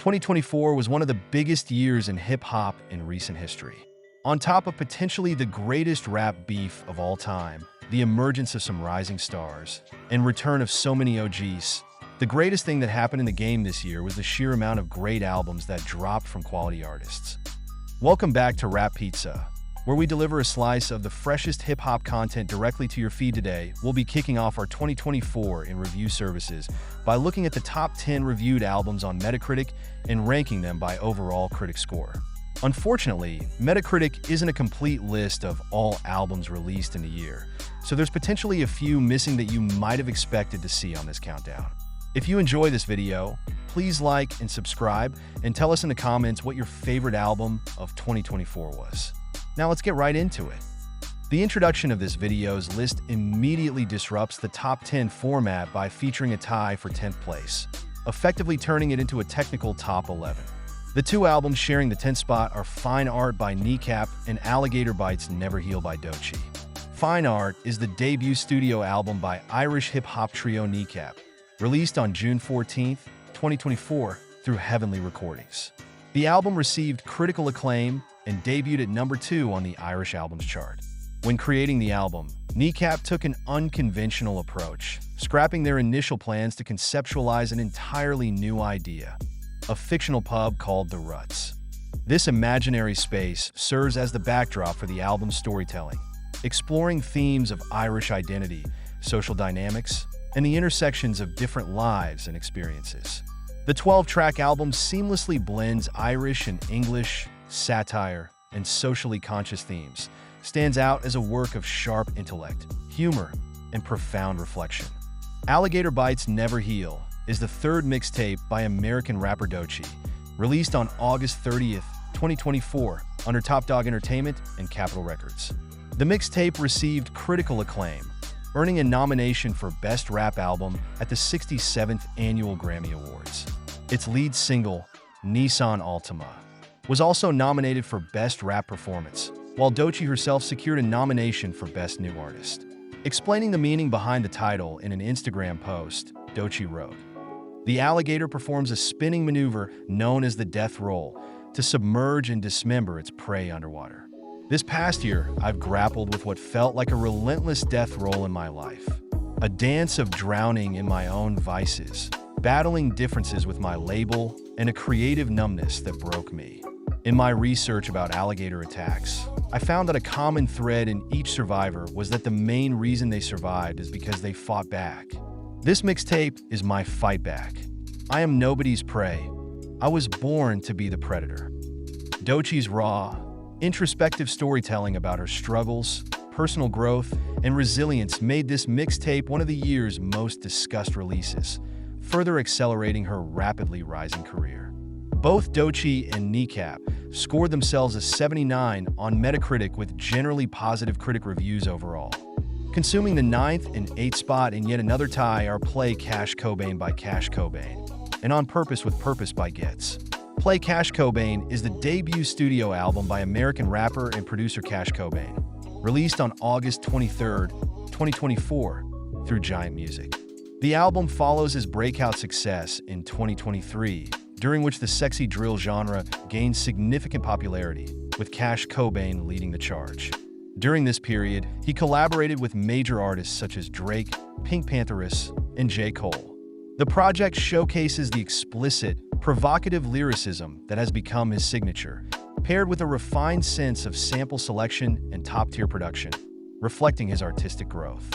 2024 was one of the biggest years in hip-hop in recent history. On top of potentially the greatest rap beef of all time, the emergence of some rising stars, and return of so many OGs, the greatest thing that happened in the game this year was the sheer amount of great albums that dropped from quality artists. Welcome back to Rap Pizza, where we deliver a slice of the freshest hip-hop content directly to your feed. Today. We'll be kicking off our 2024 in review services by looking at the top 10 reviewed albums on Metacritic and ranking them by overall critic score. Unfortunately, Metacritic isn't a complete list of all albums released in a year, so there's potentially a few missing that you might have expected to see on this countdown. If you enjoy this video, please like and subscribe, and tell us in the comments what your favorite album of 2024 was. Now let's get right into it. The introduction of this video's list immediately disrupts the top 10 format by featuring a tie for 10th place, effectively turning it into a technical top 11. The two albums sharing the 10th spot are Fine Art by Kneecap and Alligator Bites Never Heal by Doechii. Fine Art is the debut studio album by Irish hip-hop trio Kneecap, released on June 14, 2024 through Heavenly Recordings. The album received critical acclaim and debuted at number 2 on the Irish Albums chart. When creating the album, Kneecap took an unconventional approach, scrapping their initial plans to conceptualize an entirely new idea, a fictional pub called The Ruts. This imaginary space serves as the backdrop for the album's storytelling, exploring themes of Irish identity, social dynamics, and the intersections of different lives and experiences. The 12-track album seamlessly blends Irish and English, satire, and socially conscious themes, stands out as a work of sharp intellect, humor, and profound reflection. Alligator Bites Never Heal is the third mixtape by American rapper Doechii, released on August 30, 2024, under Top Dog Entertainment and Capitol Records. The mixtape received critical acclaim, earning a nomination for Best Rap Album at the 67th Annual Grammy Awards. Its lead single, Nissan Altima, was also nominated for Best Rap Performance, while Doechii herself secured a nomination for Best New Artist. Explaining the meaning behind the title in an Instagram post, Doechii wrote, "The alligator performs a spinning maneuver known as the death roll to submerge and dismember its prey underwater. This past year, I've grappled with what felt like a relentless death roll in my life, a dance of drowning in my own vices, battling differences with my label, and a creative numbness that broke me. In my research about alligator attacks, I found that a common thread in each survivor was that the main reason they survived is because they fought back. This mixtape is my fight back. I am nobody's prey. I was born to be the predator." Doechii's raw, introspective storytelling about her struggles, personal growth, and resilience made this mixtape one of the year's most discussed releases, further accelerating her rapidly rising career. Both Doechii and Kneecap scored themselves a 79 on Metacritic with generally positive critic reviews overall. Consuming the 9th and 8th spot in yet another tie are Play Cash Cobain by Cash Cobain and On Purpose with Purpose by Gets. Play Cash Cobain is the debut studio album by American rapper and producer Cash Cobain, released on August 23, 2024 through Giant Music. The album follows his breakout success in 2023, during which the sexy drill genre gained significant popularity, with Cash Cobain leading the charge. During this period, he collaborated with major artists such as Drake, Pink Pantheress, and J. Cole. The project showcases the explicit, provocative lyricism that has become his signature, paired with a refined sense of sample selection and top-tier production, reflecting his artistic growth.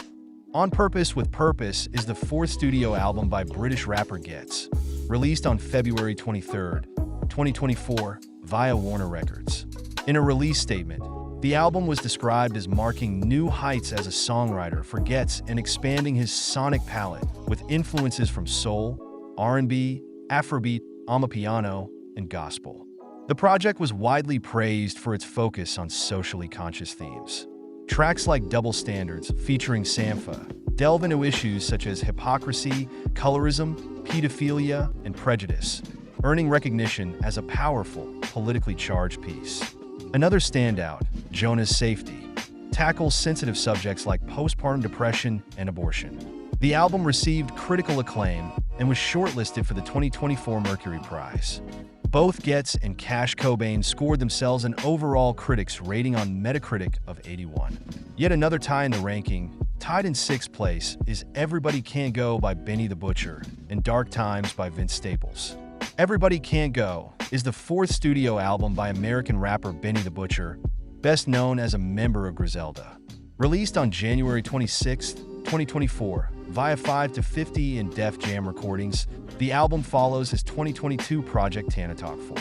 On Purpose with Purpose is the 4th studio album by British rapper Gets, released on February 23, 2024 via Warner Records. In a release statement, the album was described as marking new heights as a songwriter for Gets and expanding his sonic palette with influences from soul, R&B, Afrobeat, Amapiano, and gospel. The project was widely praised for its focus on socially conscious themes. Tracks like Double Standards, featuring Sampha, delve into issues such as hypocrisy, colorism, pedophilia, and prejudice, earning recognition as a powerful, politically charged piece. Another standout, Jonah's Safety, tackles sensitive subjects like postpartum depression and abortion. The album received critical acclaim, and was shortlisted for the 2024 Mercury Prize. Both Getz and Cash Cobain scored themselves an overall critics rating on Metacritic of 81. Yet another tie in the ranking, tied in 6th place, is Everybody Can't Go by Benny the Butcher and Dark Times by Vince Staples. Everybody Can't Go is the 4th studio album by American rapper Benny the Butcher, best known as a member of Griselda. Released on January 26, 2024, via 5 to 50 and Def Jam Recordings, the album follows his 2022 project Tana Talk 4.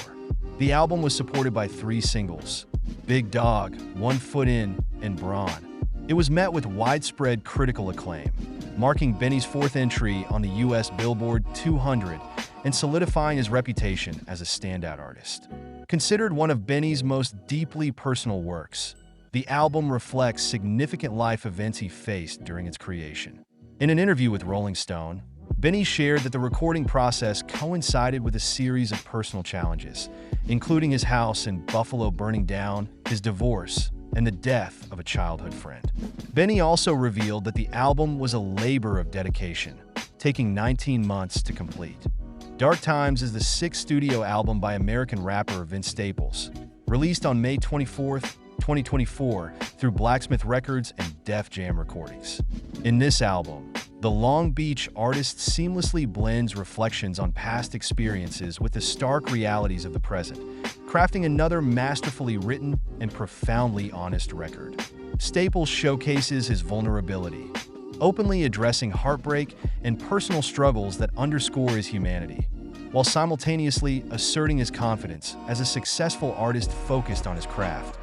The album was supported by 3 singles: Big Dog, 1 Foot In, and Brawn. It was met with widespread critical acclaim, marking Benny's 4th entry on the US Billboard 200 and solidifying his reputation as a standout artist. Considered one of Benny's most deeply personal works, the album reflects significant life events he faced during its creation. In an interview with Rolling Stone, Benny shared that the recording process coincided with a series of personal challenges, including his house in Buffalo burning down, his divorce, and the death of a childhood friend. Benny also revealed that the album was a labor of dedication, taking 19 months to complete. Dark Times is the 6th studio album by American rapper Vince Staples, released on May 24, 2024 through Blacksmith Records and Def Jam Recordings. In this album, the Long Beach artist seamlessly blends reflections on past experiences with the stark realities of the present, crafting another masterfully written and profoundly honest record. Staples showcases his vulnerability, openly addressing heartbreak and personal struggles that underscore his humanity, while simultaneously asserting his confidence as a successful artist focused on his craft,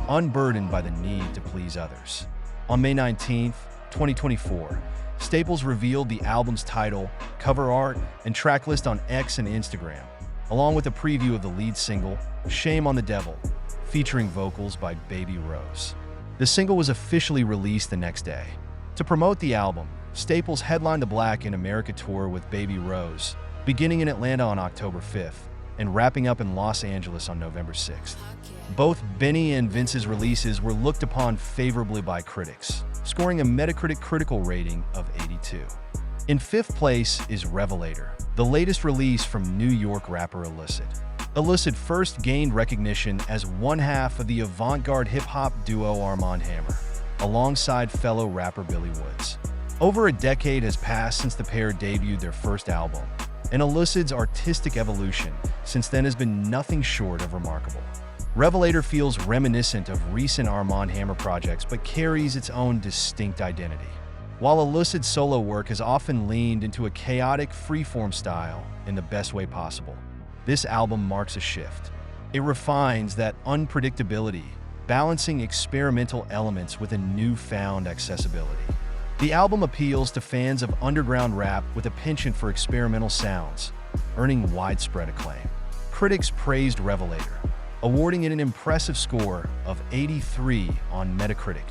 unburdened by the need to please others. On May 19, 2024, Staples revealed the album's title, cover art, and track list on X and Instagram, along with a preview of the lead single, Shame on the Devil, featuring vocals by Baby Rose. The single was officially released the next day. To promote the album, Staples headlined the Black in America tour with Baby Rose, beginning in Atlanta on October 5th and wrapping up in Los Angeles on November 6th. Both Benny and Vince's releases were looked upon favorably by critics, scoring a Metacritic critical rating of 82. In 5th place is Revelator, the latest release from New York rapper Illicit. Illicit first gained recognition as one half of the avant-garde hip-hop duo Armand Hammer, alongside fellow rapper Billy Woods. Over a decade has passed since the pair debuted their first album, and Illicit's artistic evolution since then has been nothing short of remarkable. Revelator feels reminiscent of recent Armand Hammer projects but carries its own distinct identity. While Illicit's solo work has often leaned into a chaotic, freeform style in the best way possible, this album marks a shift. It refines that unpredictability, balancing experimental elements with a newfound accessibility. The album appeals to fans of underground rap with a penchant for experimental sounds, earning widespread acclaim. Critics praised Revelator, awarding it an impressive score of 83 on Metacritic,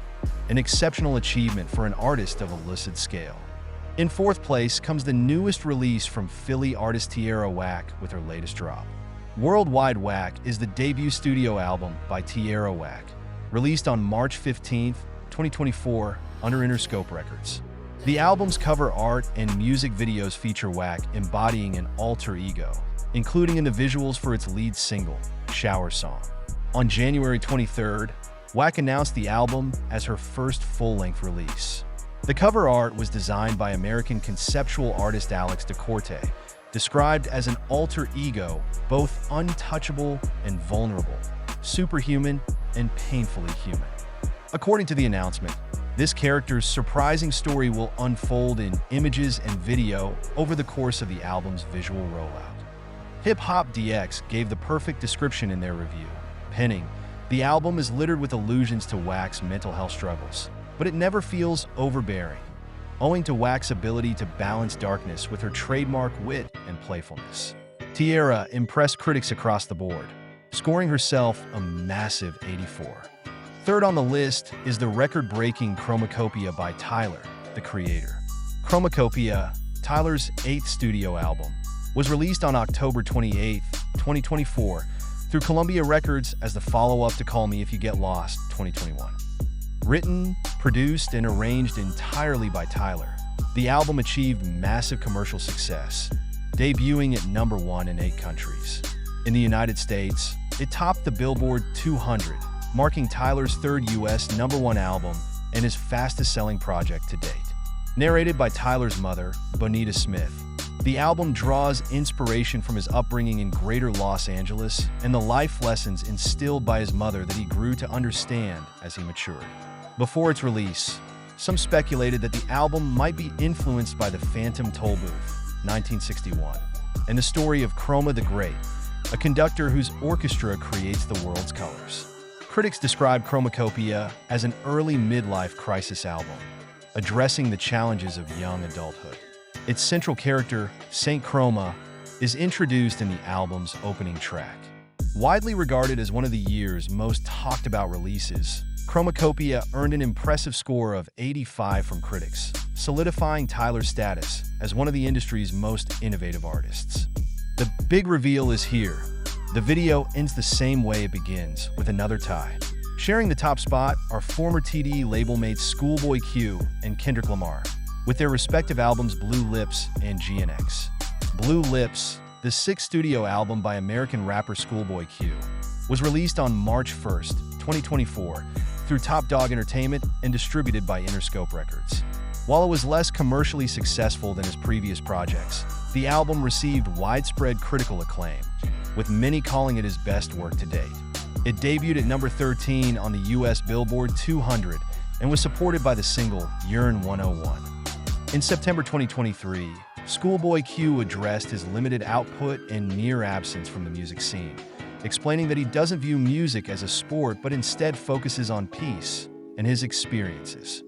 an exceptional achievement for an artist of Illicit scale. In 4th place comes the newest release from Philly artist Tierra Whack with her latest drop. Worldwide Whack is the debut studio album by Tierra Whack, released on March 15, 2024 under Interscope Records. The album's cover art and music videos feature Whack embodying an alter ego, including in the visuals for its lead single, Shower Song. On January 23rd, Whack announced the album as her first full-length release. The cover art was designed by American conceptual artist Alex DeCorte, described as an alter ego, both untouchable and vulnerable, superhuman and painfully human. According to the announcement, this character's surprising story will unfold in images and video over the course of the album's visual rollout. Hip Hop DX gave the perfect description in their review, penning, "The album is littered with allusions to Whack's mental health struggles, but it never feels overbearing, owing to Whack's ability to balance darkness with her trademark wit and playfulness." Tierra impressed critics across the board, scoring herself a massive 84. Third on the list is the record-breaking Chromacopia by Tyler, the Creator. Chromacopia, Tyler's 8th studio album, was released on October 28, 2024 through Columbia Records as the follow-up to Call Me If You Get Lost 2021. Written, produced, and arranged entirely by Tyler, The album achieved massive commercial success, debuting at number 1 in 8 countries. In the United States, it topped the Billboard 200, marking Tyler's third U.S. number 1 album and his fastest-selling project to date. Narrated by Tyler's mother, Bonita Smith, the album draws inspiration from his upbringing in Greater Los Angeles and the life lessons instilled by his mother that he grew to understand as he matured. Before its release, some speculated that the album might be influenced by The Phantom Tollbooth, 1961, and the story of Chroma the Great, a conductor whose orchestra creates the world's colors. Critics describe Chromacopia as an early midlife crisis album, addressing the challenges of young adulthood. Its central character, Saint Chroma, is introduced in the album's opening track. Widely regarded as one of the year's most talked about releases, Chromacopia earned an impressive score of 85 from critics, solidifying Tyler's status as one of the industry's most innovative artists. The big reveal is here. The video ends the same way it begins, with another tie. Sharing the top spot are former TDE label mates Schoolboy Q and Kendrick Lamar, with their respective albums Blue Lips and GNX. Blue Lips, the 6th studio album by American rapper Schoolboy Q, was released on March 1st, 2024, through Top Dog Entertainment and distributed by Interscope Records. While it was less commercially successful than his previous projects, the album received widespread critical acclaim, with many calling it his best work to date. It debuted at number 13 on the US Billboard 200 and was supported by the single Yearn 101. In September 2023, Schoolboy Q addressed his limited output and near absence from the music scene, explaining that he doesn't view music as a sport but instead focuses on peace and his experiences.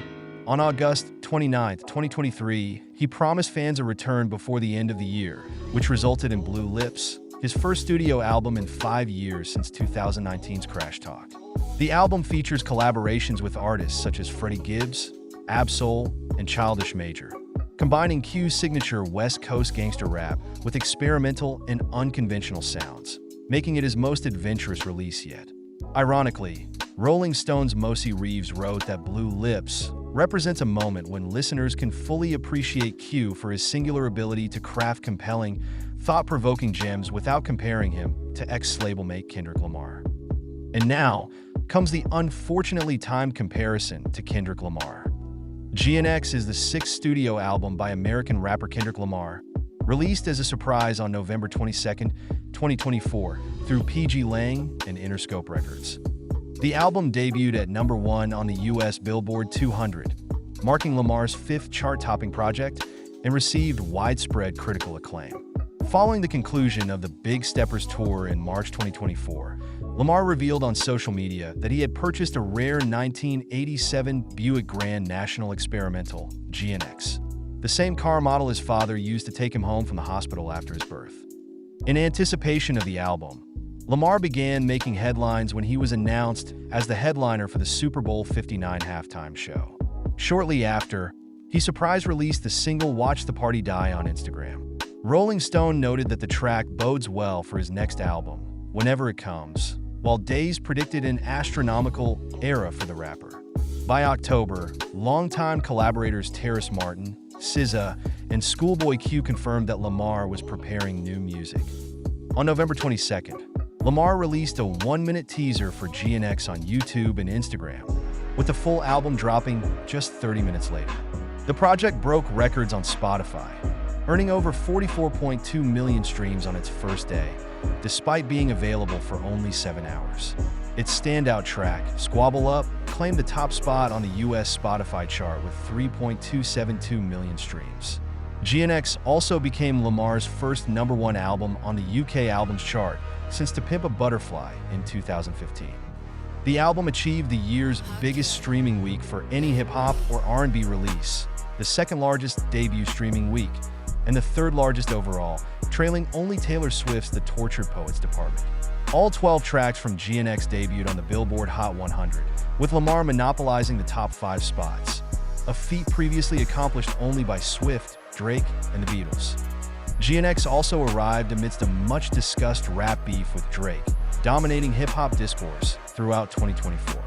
On August 29, 2023, he promised fans a return before the end of the year, which resulted in Blue Lips, his first studio album in 5 years since 2019's Crash Talk. The album features collaborations with artists such as Freddie Gibbs, Ab-Soul, and Childish Major, combining Q's signature West Coast gangster rap with experimental and unconventional sounds, making it his most adventurous release yet. Ironically, Rolling Stone's Mosi Reeves wrote that Blue Lips represents a moment when listeners can fully appreciate Q for his singular ability to craft compelling, thought-provoking gems without comparing him to ex-label mate Kendrick Lamar. And now comes the unfortunately timed comparison to Kendrick Lamar. GNX is the 6th studio album by American rapper Kendrick Lamar, released as a surprise on November 22, 2024, through PG Lang and Interscope Records. The album debuted at number 1 on the US Billboard 200, marking Lamar's 5th chart-topping project, and received widespread critical acclaim. Following the conclusion of the Big Steppers tour in March 2024, Lamar revealed on social media that he had purchased a rare 1987 Buick Grand National Experimental, GNX, the same car model his father used to take him home from the hospital after his birth. In anticipation of the album, Lamar began making headlines when he was announced as the headliner for the Super Bowl 59 halftime show. Shortly after, he surprise released the single Watch the Party Die on Instagram. Rolling Stone noted that the track bodes well for his next album, whenever it comes, while Days predicted an astronomical era for the rapper. By October, longtime collaborators Terrace Martin, SZA, and Schoolboy Q confirmed that Lamar was preparing new music. On November 22nd, Lamar released a 1-minute teaser for GNX on YouTube and Instagram, with the full album dropping just 30 minutes later. The project broke records on Spotify, earning over 44.2 million streams on its first day, despite being available for only 7 hours. Its standout track, Squabble Up, claimed the top spot on the US Spotify chart with 3.272 million streams. GNX also became Lamar's first number 1 album on the UK Albums Chart since To Pimp a Butterfly in 2015. The album achieved the year's biggest streaming week for any hip-hop or R&B release, the 2nd largest debut streaming week, and the 3rd largest overall, trailing only Taylor Swift's The Tortured Poets Department. All 12 tracks from GNX debuted on the Billboard Hot 100, with Lamar monopolizing the top 5 spots, a feat previously accomplished only by Swift, Drake, and the Beatles. GNX also arrived amidst a much-discussed rap beef with Drake, dominating hip-hop discourse throughout 2024.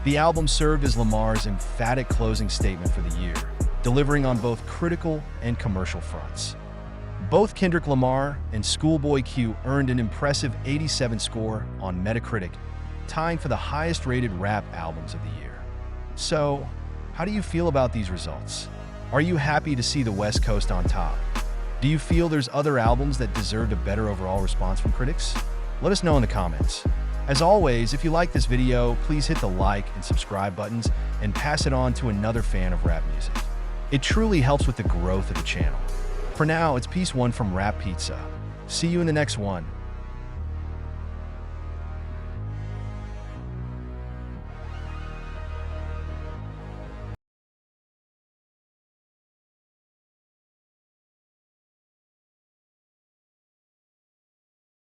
The album served as Lamar's emphatic closing statement for the year, delivering on both critical and commercial fronts. Both Kendrick Lamar and Schoolboy Q earned an impressive 87 score on Metacritic, tying for the highest-rated rap albums of the year. So, how do you feel about these results? Are you happy to see the West Coast on top? Do you feel there's other albums that deserved a better overall response from critics? Let us know in the comments. As always, if you like this video, please hit the like and subscribe buttons and pass it on to another fan of rap music. It truly helps with the growth of the channel. For now, it's Peace One from Rap Pizza. See you in the next one.